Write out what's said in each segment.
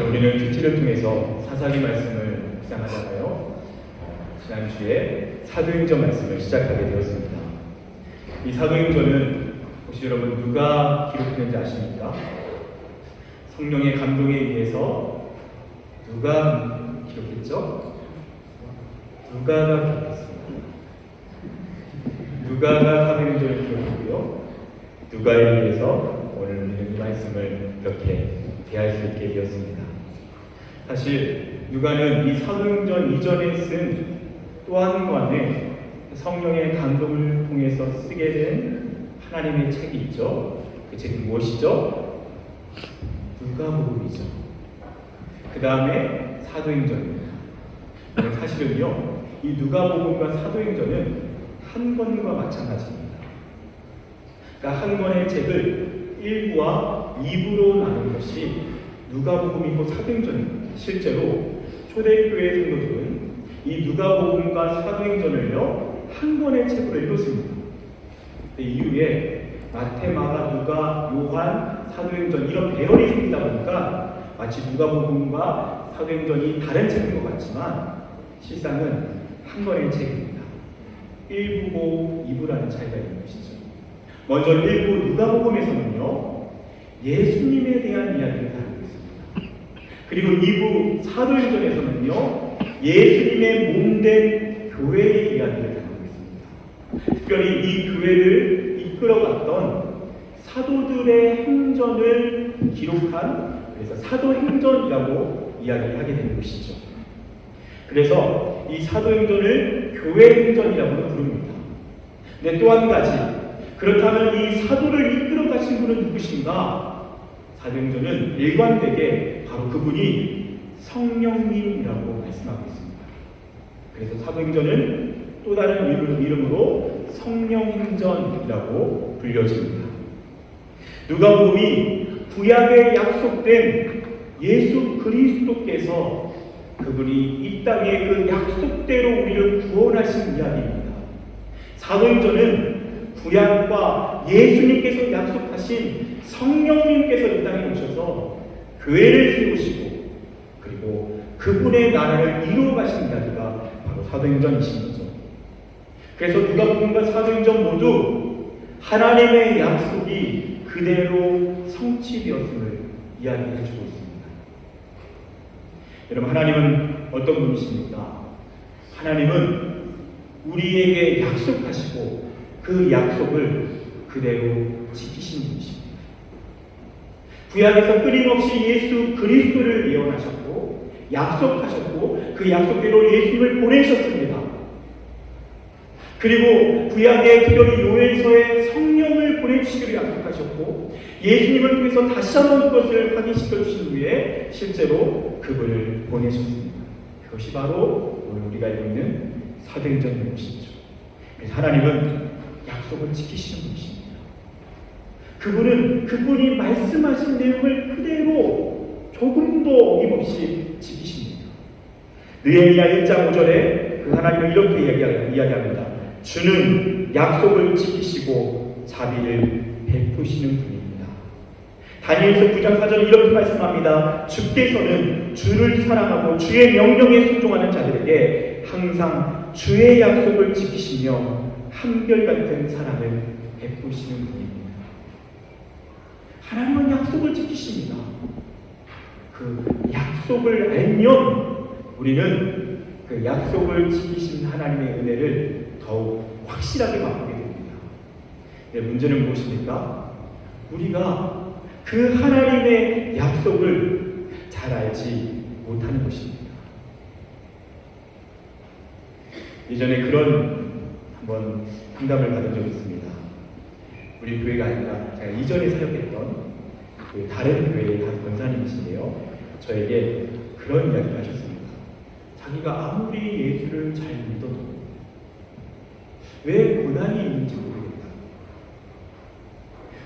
우리는 주티를 통해서 사사기 말씀을 묵상하다가요. 지난주에 사도행전 말씀을 시작하게 되었습니다. 이 사도행전은 혹시 여러분 누가 기록했는지 아십니까? 성령의 감동에 의해서 누가 기록했죠? 누가가 기록했습니다. 누가가 사도행전을 기록했고요. 누가에 의해서 오늘 우리는 이 말씀을 이렇게 대할 수 있게 되었습니다. 사실 누가는 이 사도행전 이전에 쓴 또 한 권의 성령의 감동을 통해서 쓰게 된 하나님의 책이 있죠. 그 책이 무엇이죠? 누가복음이죠. 그 다음에 사도행전입니다. 사실은요, 이 누가복음과 사도행전은 한 권과 마찬가지입니다. 그러니까 한 권의 책을 1부와 2부로 나눈 것이 누가복음이고 사도행전입니다. 실제로 초대교회 성도들은 이 누가복음과 사도행전을요 한 권의 책으로 읽었습니다. 이후에 마태, 마가, 누가, 요한, 사도행전 이런 배열이 생기다 보니까 마치 누가복음과 사도행전이 다른 책인 것 같지만 실상은 한 권의 책입니다. 1부고 2부라는 차이가 있는 것이죠. 먼저 1부 누가복음에서는요 예수님에 대한 이야기를 다루고 있습니다. 그리고 2부 사도행전에서는요 예수님의 몸된 교회의 이야기를 다루고 있습니다. 특별히 이 교회를 이끌어갔던 사도들의 행전을 기록한, 그래서 사도행전이라고 이야기를 하게 되는 것이죠. 그래서 이 사도행전을 교회행전이라고도 부릅니다. 근데 또 한 가지, 그렇다면 이 사도를 이끌어 가신 분은 누구신가? 사도행전은 일관되게 바로 그분이 성령님이라고 말씀하고 있습니다. 그래서 사도행전은 또 다른 이름으로 성령행전이라고 불려집니다. 누가복음이 구약에 약속된 예수 그리스도께서 그분이 이 땅에 그 약속대로 우리를 구원하신 이야기입니다. 사도행전은 구약과 예수님께서 약속하신 성령님께서 이 땅에 오셔서 교회를 세우시고 그리고 그분의 나라를 이루어 가신 이야기가 바로 사도행전이신 거죠. 그래서 누가복음과 사도행전 모두 하나님의 약속이 그대로 성취되었음을 이야기해 주고 있습니다. 여러분, 하나님은 어떤 분이십니까? 하나님은 우리에게 약속하시고 그 약속을 그대로 지키신 분이십니다. 구약에서 끊임없이 예수 그리스도를 예언하셨고 약속하셨고 그 약속대로 예수님을 보내셨습니다. 그리고 구약의 특별히 요엘서에 성령을 보내주시기로 약속하셨고 예수님을 통해서 다시 한번 그것을 확인시켜 주신 후에 실제로 그분을 보내셨습니다. 그것이 바로 오늘 우리가 알고 있는 사도행전인 것이죠. 그래서 하나님은 약속을 지키시는 분이십니다. 그분은 그분이 말씀하신 내용을 그대로 조금도 어김없이 지키십니다. 느헤미야 1장 5절에 그 하나님을 이렇게 이야기합니다. 주는 약속을 지키시고 자비를 베푸시는 분입니다. 다니엘서 9장 4절에 이렇게 말씀합니다. 주께서는 주를 사랑하고 주의 명령에 순종하는 자들에게 항상 주의 약속을 지키시며 한결같은 사랑을 베푸시는 분입니다. 하나님은 약속을 지키십니다. 그 약속을 알면 우리는 그 약속을 지키신 하나님의 은혜를 더욱 확실하게 맛보게 됩니다. 네, 문제는 무엇입니까? 우리가 그 하나님의 약속을 잘 알지 못하는 것입니다. 예전에 그런 한번 상담을 받은 적이 있습니다. 우리 교회가 아니라 제가 이전에 사역했던 그 다른 교회의 한 권사님이신데요. 저에게 그런 이야기를 하셨습니다. 자기가 아무리 예수를 잘 믿어도 왜 고난이 있는지 모르겠다.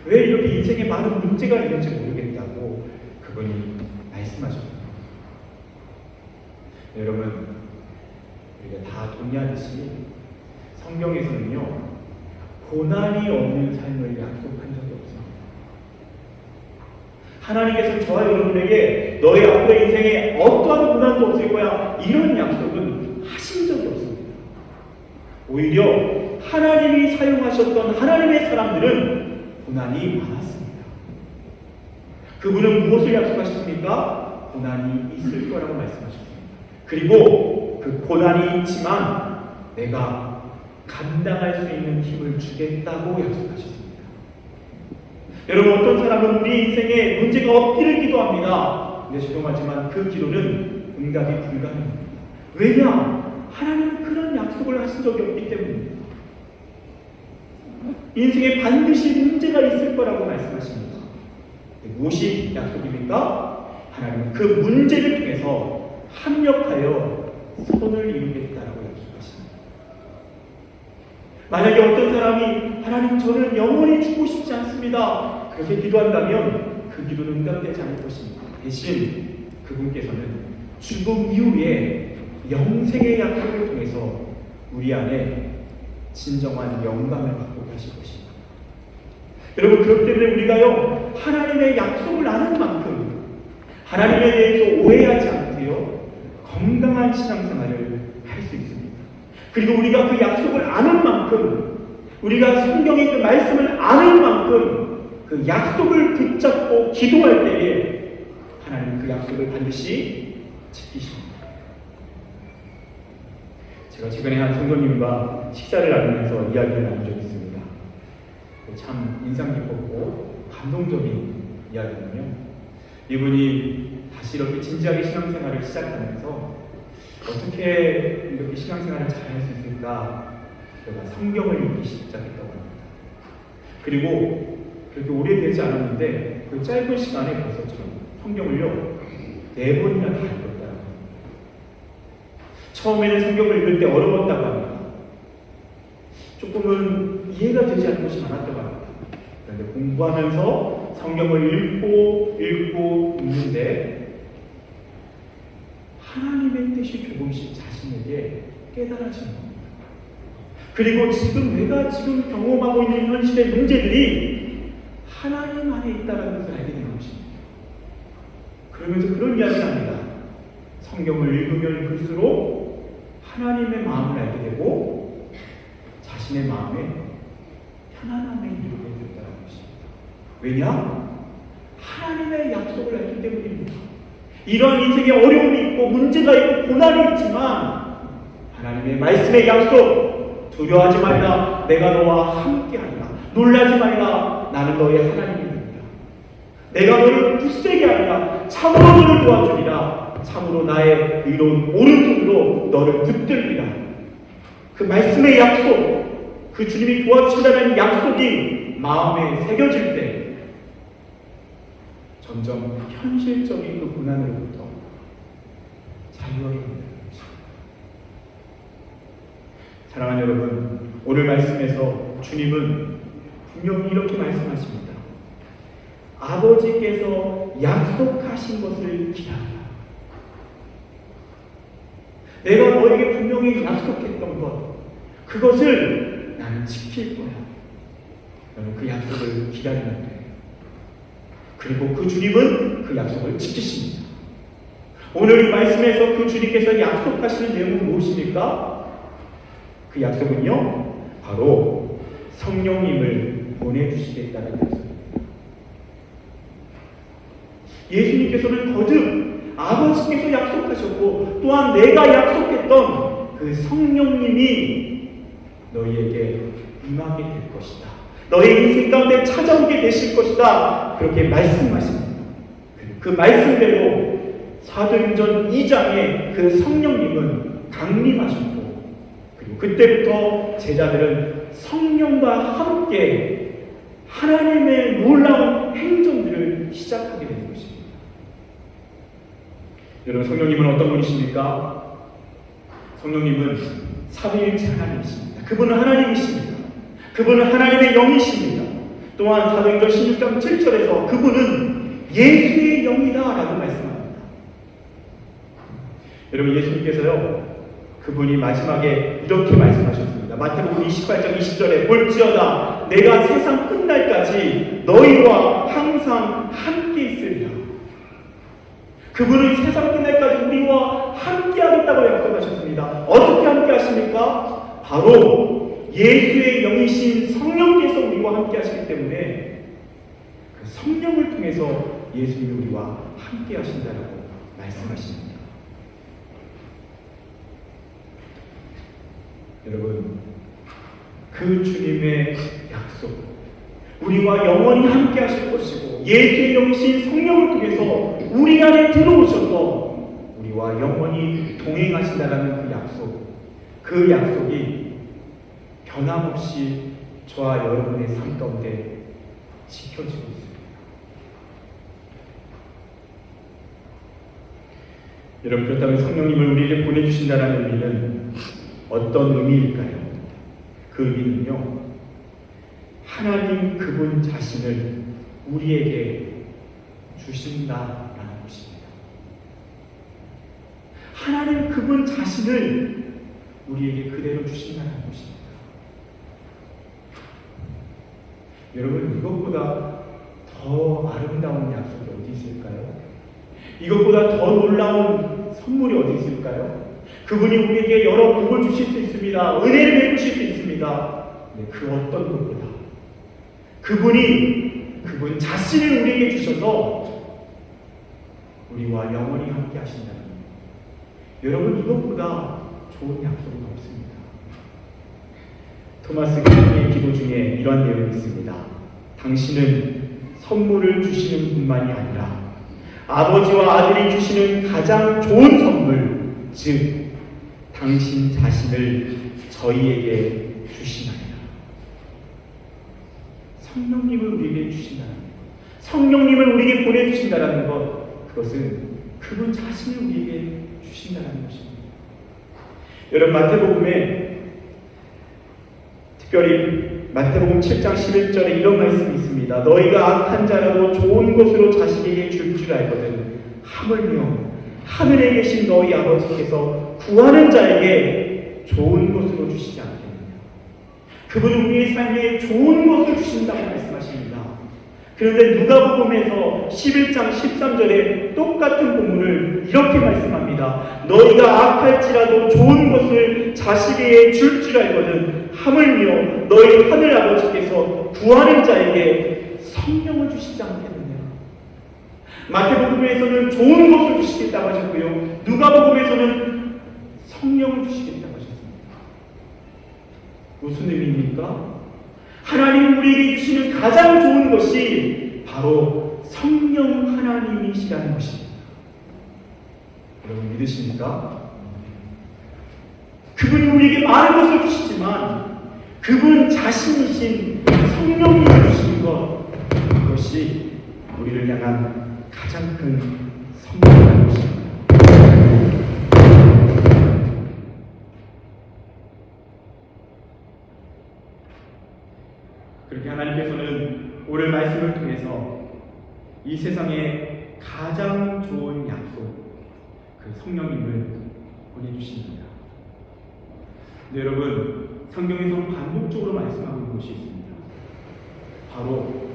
왜 이렇게 인생에 많은 문제가 있는지 모르겠다고 그분이 말씀하셨습니다. 여러분, 우리가 다 동의하듯이 성경에서는요 고난이 없는 삶을 약속한 적이 없습니다. 하나님께서 저와 여러분에게 너의 앞으로의 인생에 어떠한 고난도 없을 거야, 이런 약속은 하신 적이 없습니다. 오히려 하나님이 사용하셨던 하나님의 사람들은 고난이 많았습니다. 그분은 무엇을 약속하셨습니까? 고난이 있을 거라고 말씀하셨습니다. 그리고 그 고난이 있지만 내가 감당할 수 있는 힘을 주겠다고 약속하셨습니다. 여러분, 어떤 사람은 우리 인생에 문제가 없기를 기도합니다. 근데 죄송하지만 그 기도는 응답이 불가능합니다. 왜냐? 하나님은 그런 약속을 하신 적이 없기 때문입니다. 인생에 반드시 문제가 있을 거라고 말씀하십니다. 무엇이 약속입니까? 하나님은 그 문제를 통해서 합력하여 선을 이루겠다라고 약속하십니다. 만약에 어떤 사람이 하나님, 저는 영원히 죽고 싶지 않습니다, 그렇게 기도한다면 그 기도는 응답되지 않을 것입니다. 대신 그분께서는 죽음 이후에 영생의 약속을 통해서 우리 안에 진정한 영광을 받고 가실 것입니다. 여러분, 그렇기 때문에 우리가요, 하나님의 약속을 아는 만큼 하나님에 대해서 오해하지 않고요, 건강한 신앙생활을 할 수 있습니다. 그리고 우리가 그 약속을 아는 만큼, 우리가 성경의 그 말씀을 아는 만큼 그 약속을 붙잡고 기도할 때에 하나님 그 약속을 반드시 지키십니다. 제가 최근에 한 성도님과 식사를 나누면서 이야기를 나눈 적이 있습니다. 참 인상 깊었고 감동적인 이야기는요, 이분이 다시 이렇게 진지하게 신앙생활을 시작하면서 어떻게 이렇게 신앙생활을 잘할 수 있을까, 제가 성경을 읽기 시작했다고 합니다. 그리고 그렇게 오래되지 않았는데 그 짧은 시간에 벌써 성경을요 4번이나 다 읽었다고 합니다. 처음에는 성경을 읽을 때 어려웠다고 합니다. 조금은 이해가 되지 않는 것이 많았다고 합니다. 그런데 공부하면서 성경을 읽고 읽는데 하나님의 뜻이 조금씩 자신에게 깨달아지는 겁니다. 그리고 내가 지금 경험하고 있는 현실의 문제들이 하나님 안에 있다는 것을 알게 되는 것입니다. 그러면서 그런 이야기를 합니다. 성경을 읽으면 읽을수록 하나님의 마음을 알게 되고 자신의 마음에 편안함을 이루게 된다는 것입니다. 왜냐? 하나님의 약속을 알기 때문입니다. 이런 인생에 어려움이 있고 문제가 있고 고난이 있지만 하나님의 말씀의 약속, 두려워하지 말라, 내가 너와 함께하리라, 놀라지 말라, 나는 너의 하나님입니다. 내가 너를 굳세게 하리라, 참으로 너를 도와주리라, 참으로 나의 의로운 오른손으로 너를 붙들리라. 그 말씀의 약속, 그 주님이 도와주신다는 약속이 마음에 새겨질 때 점점 현실적인 그 고난으로부터 자유하게 됩니다. 사랑하는 여러분, 오늘 말씀에서 주님은 분명히 이렇게 말씀하십니다. 아버지께서 약속하신 것을 기다리라. 내가 너에게 분명히 약속했던 것, 그것을 나는 지킬 거야. 너는 그 약속을 기다리면 돼. 그리고 그 주님은 그 약속을 지키십니다. 오늘 이 말씀에서 그 주님께서 약속하시는 내용은 무엇입니까? 그 약속은요, 바로 성령님을 보내주시겠다는 약속입니다. 예수님께서는 거듭 아버지께서 약속하셨고 또한 내가 약속했던 그 성령님이 너희에게 임하게 될 것이다, 너의 인생 가운데 찾아오게 되실 것이다, 그렇게 말씀하십니다. 그 말씀대로 사도행전 2장에 그 성령님은 강림하셨고, 그리고 그때부터 제자들은 성령과 함께 하나님의 놀라운 행정들을 시작하게 되는 것입니다. 여러분, 성령님은 어떤 분이십니까? 성령님은 삼위일체 하나님이십니다. 그분은 하나님이십니다. 그분은 하나님의 영이십니다. 또한 사도행전 16장 7절에서 그분은 예수의 영이다라고 말씀합니다. 여러분, 예수님께서요, 그분이 마지막에 이렇게 말씀하셨습니다. 마태복음 28장 20절에 볼지어다 내가 세상 끝날까지 너희와 항상 함께 있으리라. 그분은 세상 끝날까지 우리와 함께 하겠다고 약속하셨습니다. 어떻게 함께 하십니까? 바로 예수의 영이신 성령께서 우리와 함께 하시기 때문에 그 성령을 통해서 예수님이 우리와 함께 하신다라고 말씀하십니다. 여러분, 그 주님의 약속, 우리와 영원히 함께 하실 것이고 예수의 영이신 성령을 통해서 우리 안에 들어오셔서 우리와 영원히 동행하신다라는 그 약속이 변함없이 저와 여러분의 삶 가운데 지켜지고 있습니다. 여러분, 그렇다면 성령님을 우리에게 보내주신다는 의미는 어떤 의미일까요? 그 의미는요, 하나님 그분 자신을 우리에게 주신다라는 것입니다. 하나님 그분 자신을 우리에게 그대로 주신다는 것입니다. 여러분, 이것보다 더 아름다운 약속이 어디 있을까요? 이것보다 더 놀라운 선물이 어디 있을까요? 그분이 우리에게 여러 복을 주실 수 있습니다. 은혜를 베푸실 수 있습니다. 네, 그 어떤 것보다 그분 자신을 우리에게 주셔서 우리와 영원히 함께 하신다는 것. 여러분, 이것보다 좋은 약속은 없습니다. 토마스 기도의 기도 중에 이런 내용이 있습니다. 당신은 선물을 주시는 분만이 아니라 아버지와 아들이 주시는 가장 좋은 선물, 즉 당신 자신을 저희에게 주시나이다. 성령님을 우리에게 주신다는 것, 성령님을 우리에게 보내주신다는 것, 그것은 그분 자신을 우리에게 주신다는 것입니다. 여러분, 마태복음에 특별히 마태복음 7장 11절에 이런 말씀이 있습니다. 너희가 악한 자라도 좋은 것으로 자식에게 줄 줄 알거든 하물며 하늘에 계신 너희 아버지께서 구하는 자에게 좋은 것으로 주시지 않겠느냐. 그분은 우리의 삶에 좋은 것을 주신다고 말씀하십니다. 그런데 누가복음에서 11장 13절에 똑같은 본문을 이렇게 말씀합니다. 너희가 악할지라도 좋은 것을 자식에게 줄 줄 알거든 하물며 너희 하늘 아버지께서 구하는 자에게 성령을 주시지 않겠느냐. 마태복음에서는 좋은 것을 주시겠다고 하셨고요, 누가복음에서는 성령을 주시겠다고 하셨습니다. 무슨 의미입니까? 하나님이 우리에게 주시는 가장 좋은 것이 바로 성령 하나님이시라는 것입니다. 여러분, 믿으십니까? 그분이 우리에게 많은 것을 주시지만 그분 자신이신 성령님을 주시는 것, 그것이 우리를 향한 가장 큰 선물이라는 것입니다. 그렇게 하나님께서는 오늘 말씀을 통해서 이 세상에 가장 좋은 약속, 그 성령님을 보내주십니다. 근데 여러분, 성경에서는 반복적으로 말씀하고 있는 것이 있습니다. 바로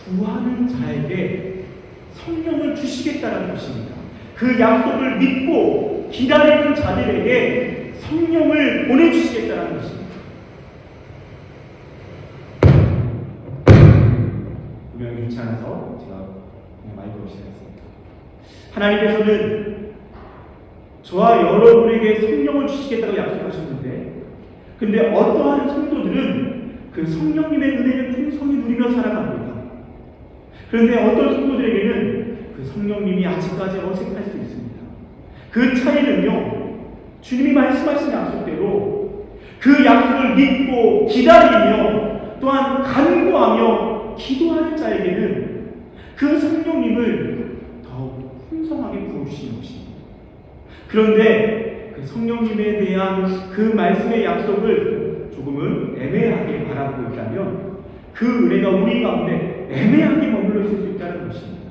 구하는 자에게 성령을 주시겠다는 것입니다. 그 약속을 믿고 기다리는 자들에게 성령을 보내주시겠다는 것입니다. 분명히 괜찮아서 제가 그냥 마이크로 시작했습니다. 하나님께서는 저와 여러분에게 성령을 주시겠다고 약속하셨는데, 근데 어떠한 성도들은 그 성령님의 은혜를 풍성히 누리며 살아갑니다. 그런데 어떤 성도들에게는 그 성령님이 아직까지 어색할 수 있습니다. 그 차이는요, 주님이 말씀하신 약속대로 그 약속을 믿고 기다리며 또한 간구하며 기도하는 자에게는 그 성령님을 더욱 풍성하게 부어주시는 것입니다. 그런데 그 성령님에 대한 그 말씀의 약속을 조금은 애매하게 바라보고 있다면 그 은혜가 우리 가운데 애매하게 머물러 있을 수 있다는 것입니다.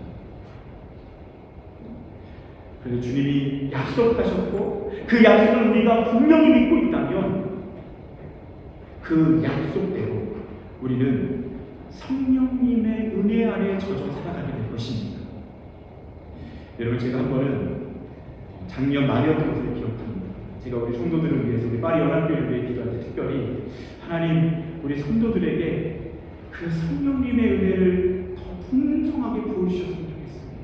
그래서 주님이 약속하셨고 그 약속을 우리가 분명히 믿고 있다면 그 약속대로 우리는 성령님의 은혜 안에 젖어 살아가게 될 것입니다. 여러분, 제가 한 번은 작년 말이었던 것을 기억합니다. 제가 우리 성도들을 위해서, 우리 파리 연합교회를 위해 기도할 때 특별히 하나님, 우리 성도들에게 그 성령님의 은혜를 더 풍성하게 부어주셨으면 좋겠습니다.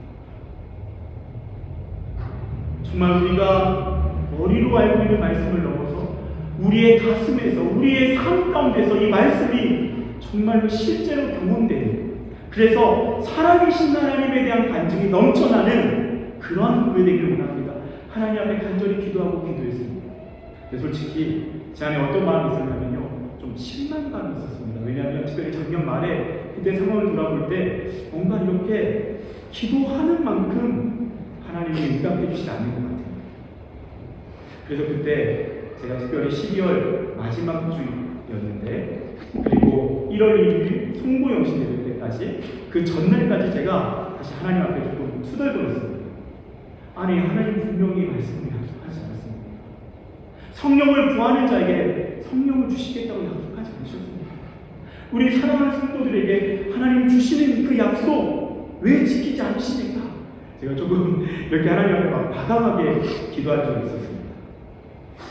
정말 우리가 머리로 알고 있는 말씀을 넘어서 우리의 가슴에서, 우리의 삶 가운데서 이 말씀이 정말로 실제로 경험되는, 그래서 살아계신 하나님에 대한 간증이 넘쳐나는 그러한 교회 되기를 원합니다. 하나님 앞에 간절히 기도하고 기도했습니다. 근데 솔직히 제 안에 어떤 마음이 있었냐면요, 좀 실망감이 있었습니다. 왜냐하면 특별히 작년 말에 그때 상황을 돌아볼 때 뭔가 이렇게 기도하는 만큼 하나님이 응답해 주시지 않는 것 같아요. 그래서 그때 제가 특별히 12월 마지막 주였는데, 그리고 1월 1일 송보영신 예배 때까지, 그 전날까지 제가 다시 하나님 앞에 조금 투덜거렸습니다. 아니, 하나님 분명히 말씀을 약속하지 않았습니다. 성령을 구하는 자에게 성령을 주시겠다고 약속하지 않으셨습니다. 우리 사랑하는 성도들에게 하나님 주시는 그 약속 왜 지키지 않으십니까? 제가 조금 이렇게 하나님 앞에 막 과감하게 기도한 적이 있었습니다.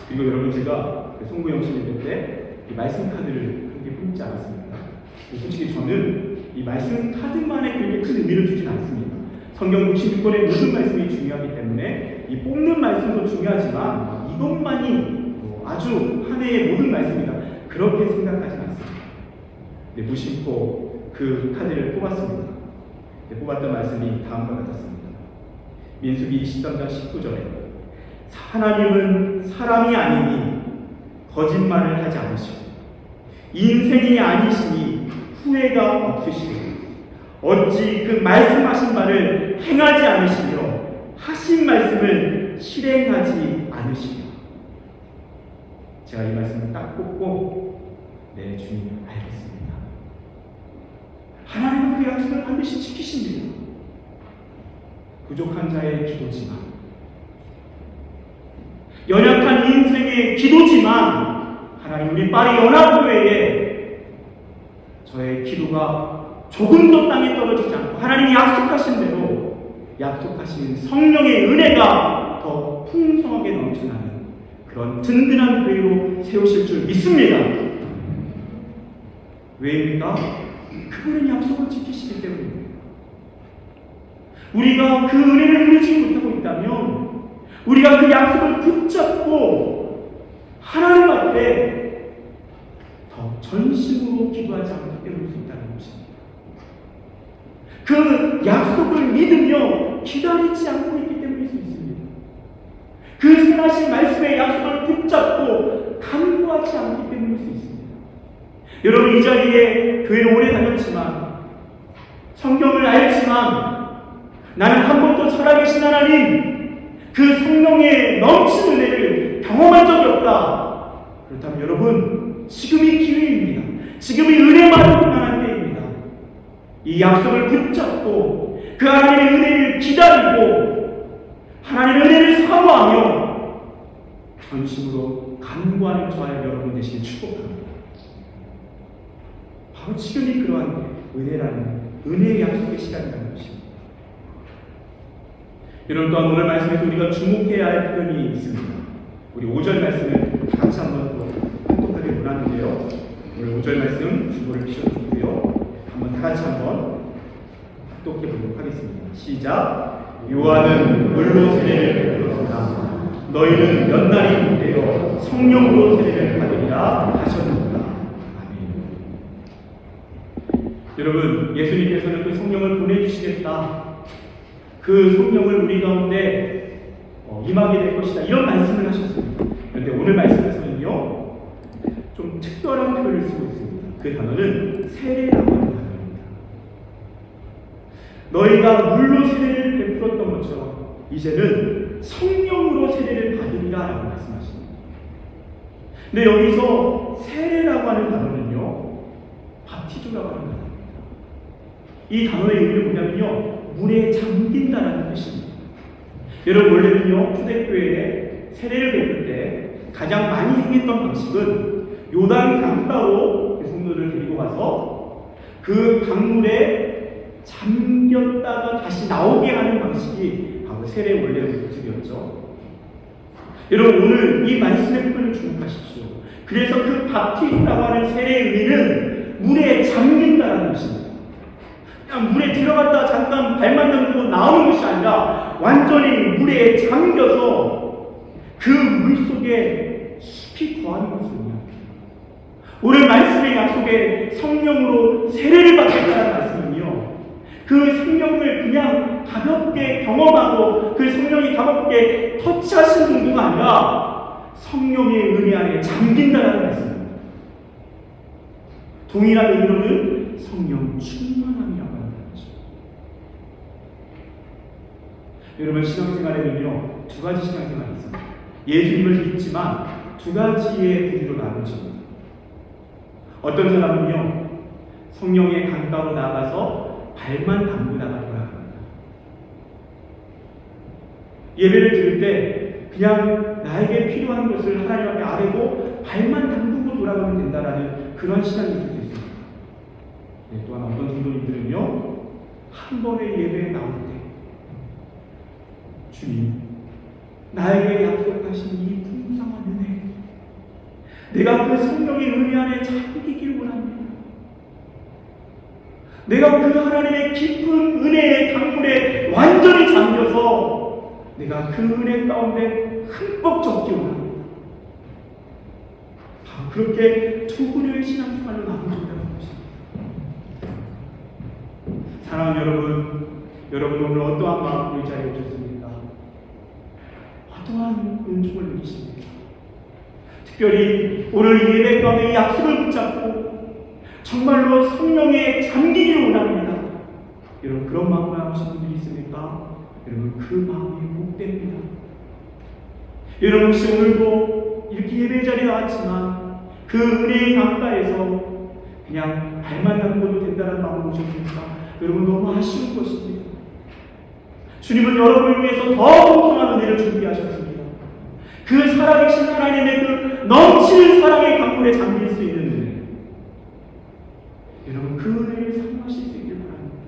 그리고 여러분, 제가 송구 영신 예배 때 이 말씀 카드를 그렇게 뽑지 않았습니다. 솔직히 저는 이 말씀 카드만에 그렇게 큰 의미를 주진 않습니다. 성경 66권의 모든 말씀이 중요하기 때문에 이 뽑는 말씀도 중요하지만 이것만이 아주 한 해의 모든 말씀이다, 그렇게 생각하지 않습니다. 무심코 그 카드를 뽑았습니다. 뽑았던 말씀이 다음과 같았습니다. 민수기 23장 19절에 하나님은 사람이 아니니 거짓말을 하지 않으시고 인생이 아니시니 후회가 없으시고 어찌 그 말씀하신 바를 행하지 않으시며 하신 말씀을 실행하지 않으시며. 제가 이 말씀을 딱 뽑고 네, 주님 알겠습니다. 하나님은 그 약속을 반드시 지키십니다. 부족한 자의 기도지만, 연약한 인생의 기도지만, 하나님, 우리 파리 연합교회에 저의 기도가 조금 더 땅에 떨어지지 않고 하나님이 약속하신 대로 약속하신 성령의 은혜가 더 풍성하게 넘쳐나는 그런 든든한 교회로 세우실 줄 믿습니다. 왜입니까? 그분은 약속을 지키시기 때문입니다. 우리가 그 은혜를 누리지 못하고 있다면, 우리가 그 약속을 붙잡고 하나님 앞에 더 전심으로 기도하지 않기 때문일 수 있다는 것입니다. 그 약속을 믿으며 기다리지 않고 있기 때문일 수 있습니다. 그 선하신 말씀의 약속을 붙잡고 간구하지 않기 때문일 수 있습니다. 여러분, 이 자리에 교회를 오래 다녔지만, 성경을 알지만, 나는 한 번도 살아계신 하나님, 그 성령의 넘치는 은혜를 경험한 적이 없다. 그렇다면 여러분, 지금이 기회입니다. 지금이 은혜만을 만한 때입니다. 이 약속을 붙잡고 그 하나님의 은혜를 기다리고 하나님의 은혜를 사모하며 전심으로 간구하는 저와 여러분 되시길 축복합니다. 바로 지금이 그러한 은혜의 약속의 시간이라는 것입니다. 여러분, 또한 오늘 말씀에서 우리가 주목해야 할 표현이 있습니다. 우리 5절 말씀을 같이 한번 또 똑똑하게 보았는데요. 오늘 5절 말씀 주보를 피셔주고요. 한번 다 같이 한번 똑똑해 보도록 하겠습니다. 시작. 요한은 물로 세례를 베풀었으나 너희는 연날이 못되어 성령으로 세례를 받으리라 하셨느니라. 아멘. 여러분, 예수님께서는 그 성령을 보내주시겠다, 그 성령을 우리 가운데 임하게 될 것이다, 이런 말씀을 하셨습니다. 그런데 오늘 말씀에서는요, 좀 특별한 표현을 쓰고 있습니다. 그 단어는 세례라고 하는 단어입니다. 너희가 물로 세례를 베풀었던 것처럼 이제는 성령으로 세례를 받으리라 라고 말씀하십니다. 근데 여기서 세례라고 하는 단어는요, 바티조라고 하는 단어입니다. 이 단어의 의미는 뭐냐면요, 물에 잠긴다라는 뜻입니다. 여러분, 원래는요, 초대교회에 세례를 베풀 때 가장 많이 행했던 방식은 요단 강가로 성도를 데리고 가서 그 강물에 잠겼다가 다시 나오게 하는 방식이 바로 바로 세례의 원래 모습이었죠. 여러분, 오늘 이 말씀의 표현을 주목하십시오. 그래서 그 바티스라고 하는 세례의 의미는 물에 잠긴다라는 것입니다. 그냥 물에 들어갔다가 잠깐 발만 담그고 나오는 것이 아니라 완전히 물에 잠겨서 그 물 속에 깊이 거하는 것을 의미합니다. 오늘 말씀의 약속에 성령으로 세례를 받겠다는 말씀은요, 그 성령을 그냥 가볍게 경험하고 그 성령이 가볍게 터치하시는 정도가 아니라 성령의 은혜 안에 잠긴다는 말씀입니다. 동일한 의미로는 성령 충만함이라고 하는 거죠. 여러분, 신앙생활에는요, 두 가지 신앙생활이 있습니다. 예수님을 믿지만 두 가지의 부류로 나누어집니다. 어떤 사람은요, 성령의 강가로 나가서 발만 담그다가 돌아갑니다. 예배를 드릴 때 그냥 나에게 필요한 것을 하나님 앞에 아뢰고 발만 담그고 돌아가면 된다라는 그런 신앙이 있을 수 있습니다. 네, 또한 어떤 성도님들은요, 한 번의 예배에 나올 때 주님, 나에게 약속하신 이 풍성한 은혜, 내가 그 성령의 은혜 안에 잠기길 원합니다. 내가 그 하나님의 깊은 은혜의 강물에 완전히 잠겨서 내가 그 은혜 가운데 흠뻑 젖기 원합니다. 바로 그렇게 두 분야의 신앙생활로 나눠진다는 것입니다. 사랑하는 여러분 오늘 어떠한 마음으로 이 자리에 오셨습니까? 어떠한 은총을 누리십니까? 특별히 오늘 이 예배 가운데 이 약속을 붙잡고 정말로 성령에 잠기기를 원합니다. 여러분, 그런 마음을 하신 분들이 있습니까? 여러분, 그 마음이 복됩니다. 여러분, 혹시 오늘도 이렇게 예배 자리에 나왔지만 그 은혜의 강가에서 그냥 발만 담궈도 된다는 마음으로 오셨습니까? 여러분, 너무 아쉬운 것입니다. 주님은 여러분을 위해서 더 풍성한 은혜를 준비하셨습니다. 그 살아계신 하나님의 그 넘치는 사랑의 강물에 잠길 수 있는 은혜, 여러분, 그 은혜를 사모하실 수 있길 바랍니다.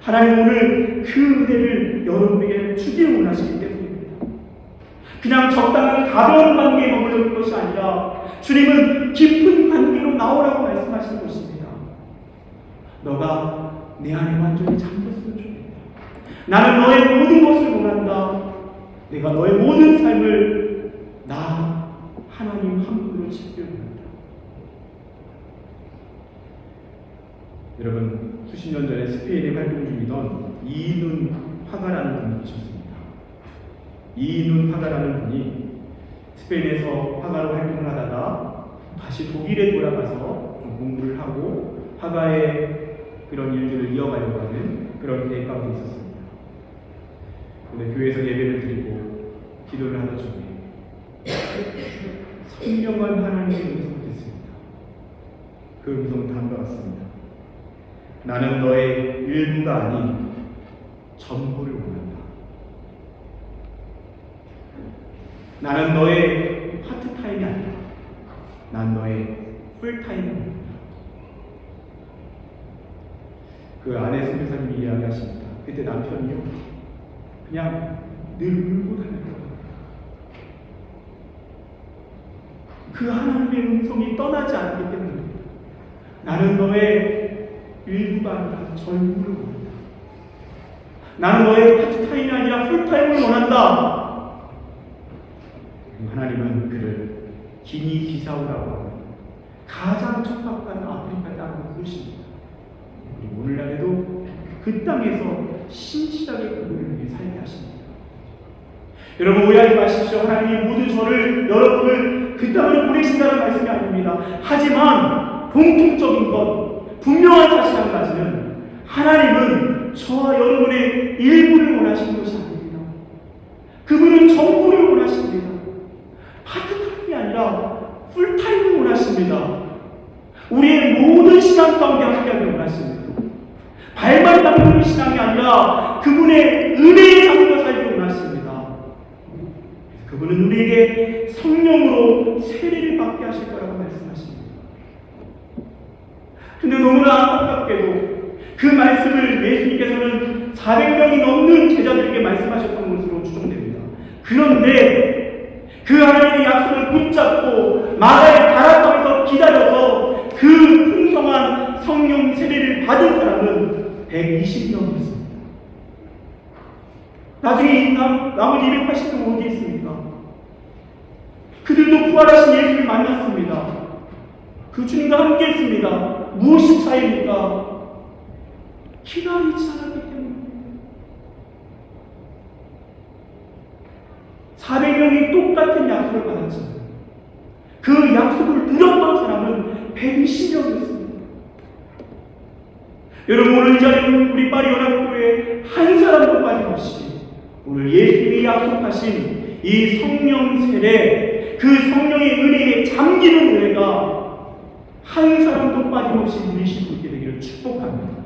하나님 오늘 그 은혜를 여러분에게 주길 원하시기 때문입니다. 그냥 적당한 가벼운 관계에 머무르는 것이 아니라 주님은 깊은 관계로 나오라고 말씀하시는 것입니다. 너가 내 안에 완전히 잠겼으면 좋겠다. 나는 너의 모든 것을 원한다. 내가 너의 모든 삶을 나 하나님 한 분으로 집결합니다. 여러분, 수십 년 전에 스페인에 활동 중이던 이눈 화가라는 분이 계셨습니다. 이눈 화가라는 분이 스페인에서 화가로 활동을 하다가 다시 독일에 돌아가서 좀 공부를 하고 화가의 그런 일들을 이어가려고 하는 그런 계획 가운데 있었습니다. 그런데 교회에서 예배를 드리고 기도를 하던 중에 선명한 하나님의 음성을 듣습니다. 그 음성은 다음과 같습니다. 나는 너의 일부가 아닌 전부를 원한다. 나는 너의 파트타임이 아니라 난 너의 풀타임을 원한다. 그 아내 선교사님이 이야기하십니다. 그때 남편이요, 그냥 늘 울고 다녔다고. 그 하나님의 음성이 떠나지 않기 때문에 나는 너의 일부가 아니라 전부를 원한다. 나는 너의 파트타임이 아니라 풀타임을 원한다. 하나님은 그를 기니 비사우라고 하는 가장 척박한 아프리카 땅으로 부르십니다. 그리고 오늘날에도 그 땅에서 신실하게 그분을 위해 살게 하십니다. 여러분, 오해하지 마십시오. 하나님이 모두 저를, 여러분을 그 땅으로 보내신다는 말씀이 아닙니다. 하지만 공통적인 것, 분명한 사실 한 가지는 하나님은 저와 여러분의 일부를 원하시는 것이 아닙니다. 그분은 전부를 원하십니다. 파트타임이 아니라 풀타임을 원하십니다. 우리의 모든 시간 가운데 함께하기를 원하십니다. 발만 담그는 신앙이 아니라 그분의 은혜에 잠겨 살기를 원하십니다. 그분은 우리에게 성령으로 세례를 받게 하실 거라고 말씀하십니다. 근데 너무나 안타깝게도 그 말씀을 것을 예수님께서는 400명이 넘는 제자들에게 말씀하셨던 것으로 추정됩니다. 그런데 그 하나님의 약속을 붙잡고 마가의 다락방에서 기다려서 그 풍성한 성령 세례를 받은 사람은 120명이었습니다. 나중에 나머지 280명 어디 있습니까? 그들도 부활하신 예수를 만났습니다. 그 주님과 함께 했습니다. 무엇이 차이입니까? 기다리지 않았기 때문입니다. 400명이 똑같은 약속을 받았지만 그 약속을 누렸던 사람은 120명이었습니다. 여러분, 오늘 이 자리는 우리 파리 연합교회 한 사람도 빠짐없이 오늘 예수님이 약속하신 이 성령 세례, 그 성령의 은혜에 잠기는 은혜가 한 사람도 빠짐없이 누리실 수 있게 되기를 축복합니다.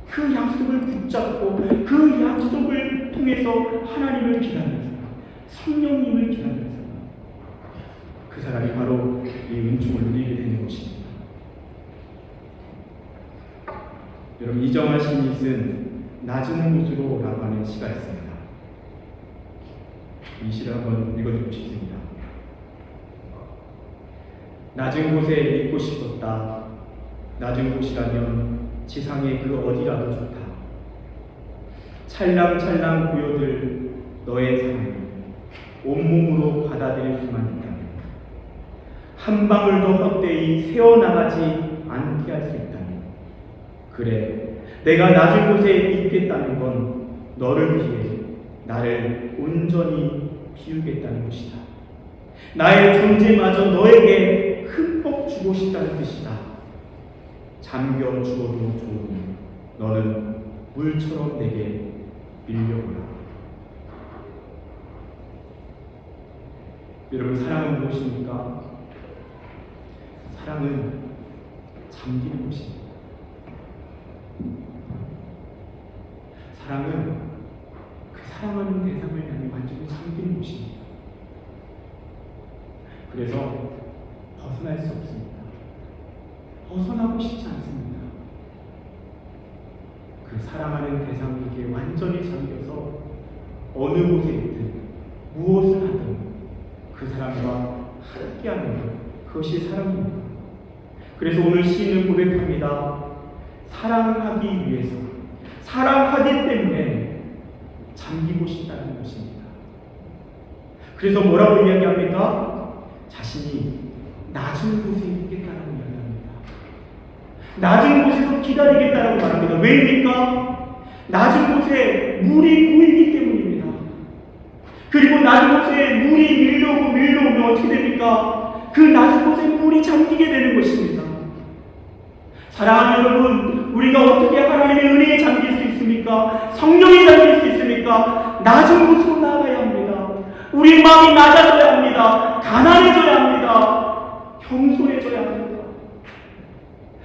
그 약속을 붙잡고 그 약속을 통해서 하나님을 기다리는 사람, 성령님을 기다리는 사람, 그 사람이 바로 이 은총을 누리게 되는 것입니다. 여러분, 이정화 신이 쓴 낮은 곳으로 라고 하는 시가 있습니다. 이 시를 한번 읽어드리고 싶습니다. 낮은 곳에 있고 싶었다. 낮은 곳이라면 지상의 그 어디라도 좋다. 찰랑찰랑 보여들 너의 사랑을 온몸으로 받아들일 수만 있다면 한 방울 더 헛되이 새어나가지 않게 할 수 있다면, 그래, 내가 낮은 곳에 있겠다는 건 너를 위해 나를 온전히 비우겠다는 것이다. 나의 존재마저 너에게 흠뻑 주고 싶다는 뜻이다. 잠겨 주어도 좋으니 너는 물처럼 내게 밀려오라. 여러분, 사랑은 무엇입니까? 사랑은 잠기는 것입니다. 사랑은 그 사랑하는 대상을 향해 완전히 잠기는 것입니다. 그래서 벗어날 수 없습니다. 벗어나고 싶지 않습니다. 그 사랑하는 대상에게 완전히 잠겨서 어느 곳에 있든 무엇을 하든 그 사람과 함께하는 것, 그것이 사랑입니다. 그래서 오늘 시인은 고백합니다. 사랑하기 위해서, 사랑하기 때문에 잠기고 싶다는 것입니다. 그래서 뭐라고 이야기합니까? 자신이 낮은 곳에 있겠다라고 이야기합니다. 낮은 곳에서 기다리겠다라고 말합니다. 왜입니까? 낮은 곳에 물이 고이기 때문입니다. 그리고 낮은 곳에 물이 밀려오면 어떻게 됩니까? 그 낮은 곳에 물이 잠기게 되는 것입니다. 사랑하는 여러분, 우리가 어떻게 하나님의 은혜에 잠길 수 있습니까? 성령에 잠길 수 있습니까? 낮은 곳으로 나아가야 합니다. 우리 마음이 낮아져야 합니다. 가난해져야 합니다. 겸손해져야 합니다.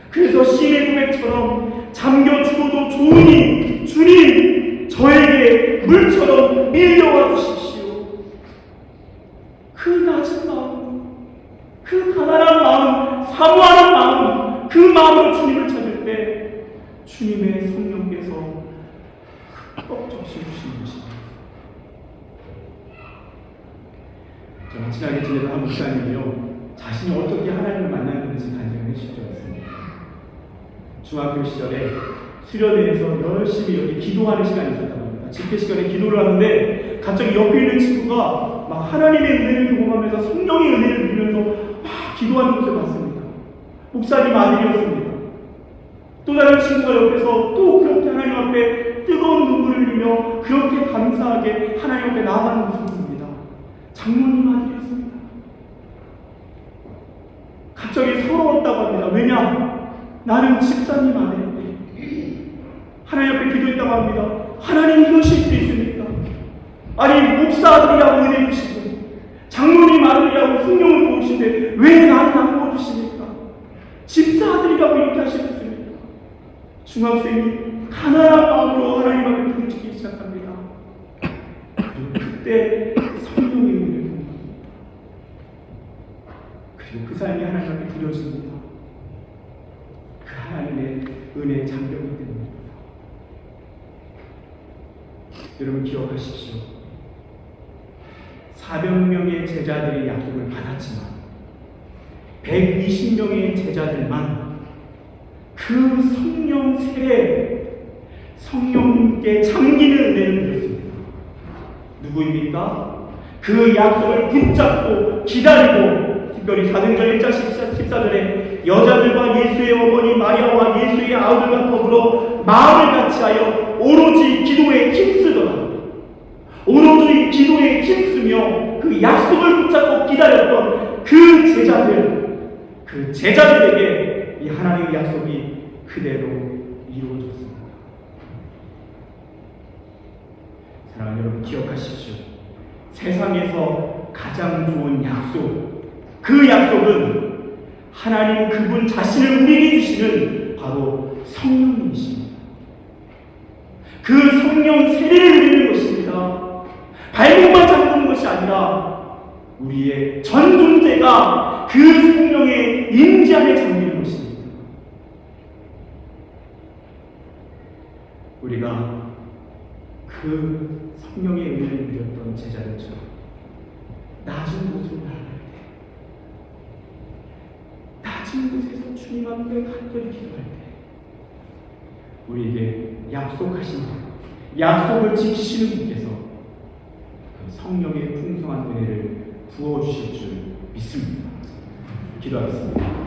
그래서 시인의 고백처럼 잠겨 죽어도 좋으니 주님, 저에게 물처럼 밀려와 주십시오. 그 낮은 마음, 그 가난한 마음, 사모하는 마음, 그 마음으로 주님을 찾을 때 주님의 성령께서 흠뻑 적셔주시는 것입니다. 저는 친하게 지내던 한 목사님이요, 자신이 어떻게 하나님을 만났는지 간증을 해주신 적이 있습니다. 중학교 시절에 수련회에서 열심히 여기 기도하는 시간이 있었다고 합니다. 집회 시간에 기도를 하는데 갑자기 옆에 있는 친구가 막 하나님의 은혜를 경험하면서 성령의 은혜를 누리면서 막 기도하는 것을 봤습니다. 목사님 아들이었습니다. 또 다른 친구가 옆에서 또 그렇게 하나님 앞에 뜨거운 눈물을 흘리며 그렇게 감사하게 하나님 앞에 나아가는 모습을 봅니다. 장로님 아들이었습니다. 갑자기 서러웠다고 합니다. 왜냐? 나는 집사님 아들인데 하나님 앞에 기도했다고 합니다. 하나님 이러실 수 있습니까? 아니, 목사 아들이라고 은혜 주시고 장로님 아들이라고 성령을 부으시는데 왜 나는 안 부어주십니까? 집사 아들이라고 이렇게 하실 수 있습니까? 중학생이 가난한 마음으로 하나님 앞에 부르짖기 시작합니다. 그때 성령의 은혜를 받습니다. 그리고 그 삶이 하나님 앞에 드려집니다. 그 하나님의 은혜의 장벽이 때문입니다. 여러분 기억하십시오. 400명의 제자들이 약속을 받았지만 120명의 제자들만 그 성령 세례, 성령께 잠기는 은혜를 누렸습니다. 누구입니까? 그 약속을 붙잡고 기다리고, 특별히 사도행전 1장 14절에 여자들과 예수의 어머니 마리아와 예수의 아우들과 더불어 마음을 같이하여 오로지 기도에 힘쓰더라. 오로지 기도에 힘쓰며 그 약속을 붙잡고 기다렸던 그 제자들에게 이 하나님의 약속이 그대로 이루어졌습니다. 사랑하는 여러분 기억하십시오. 세상에서 가장 좋은 약속, 그 약속은 하나님 그분 자신을 우리에게 주시는 바로 성령님이십니다. 그 성령 세례를 누리는 것입니다. 발목만 잡는 것이 아니라 우리의 전 존재가 그 성령의 임재 안에 잠기는 것입니다. 우리가 그 성령의 은혜를 누렸던 제자들처럼 낮은 곳으로 나아갈 때, 낮은 곳에서 주님 앞에 간절히 기도할 때 우리에게 약속하신 약속을 지키시는 분께서 그 성령의 풍성한 은혜를 부어주실 줄 믿습니다. 기도하겠습니다.